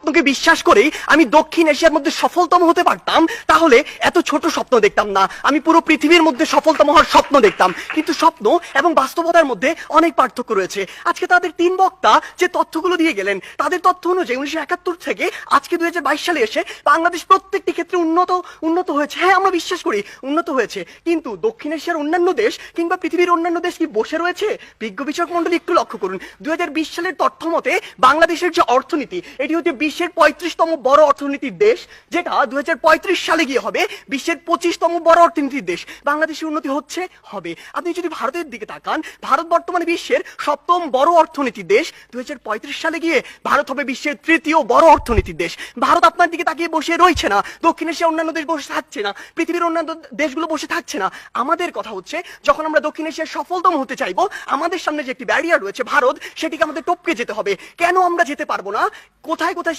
স্বপ্নকে বিশ্বাস করেই আমি দক্ষিণ এশিয়ার মধ্যে সফলতম হতে পারতাম, তাহলে এত ছোট স্বপ্ন দেখতাম না, আমি পুরো পৃথিবীর মধ্যে সফলতম হওয়ার স্বপ্ন দেখতাম। কিন্তু স্বপ্ন এবং বাস্তবতার মধ্যে অনেক পার্থক্য রয়েছে। আজকে তাদের তিন বক্তা যে তথ্যগুলো দিয়ে গেলেন, তাদের তথ্য অনুযায়ী 1971 থেকে আজকে 2022 সালে এসে বাংলাদেশ প্রত্যেকটি ক্ষেত্রে উন্নত হয়েছে। হ্যাঁ, আমরা বিশ্বাস করি উন্নত হয়েছে, কিন্তু দক্ষিণ এশিয়ার অন্যান্য দেশ কিংবা পৃথিবীর অন্যান্য দেশ কি বসে রয়েছে? বিজ্ঞ বিষয়ক মন্ডলী একটু লক্ষ্য করুন, 2020 সালের তথ্য মতে বাংলাদেশের যে অর্থনীতি, এটি হচ্ছে বিশ্বের 35তম বড় অর্থনীতির দেশ, যেটা 2035 সালে গিয়ে হবে বিশ্বের 25তম বড় অর্থনীতির দেশ। বাংলাদেশের উন্নতি হচ্ছে, হবে। আপনি যদি ভারতের দিকে তাকান, ভারত বর্তমানে বিশ্বের 7ম বড় অর্থনীতির দেশ, 2035 সালে গিয়ে ভারত হবে বিশ্বের 3য় বড় অর্থনীতির দেশ। ভারত আপনার দিকে তাকিয়ে বসে রয়েছে না, দক্ষিণ এশিয়ার অন্যান্য দেশ বসে থাকছে না, পৃথিবীর অন্যান্য দেশগুলো বসে থাকছে না। আমাদের কথা হচ্ছে, যখন আমরা দক্ষিণ এশিয়ার সফলতম হতে চাইবো, আমাদের সামনে যে একটি ব্যারিয়ার রয়েছে ভারত, সেটিকে আমাদের টপকে যেতে হবে। কেন আমরা যেতে পারবো না? কোথায় কোথায়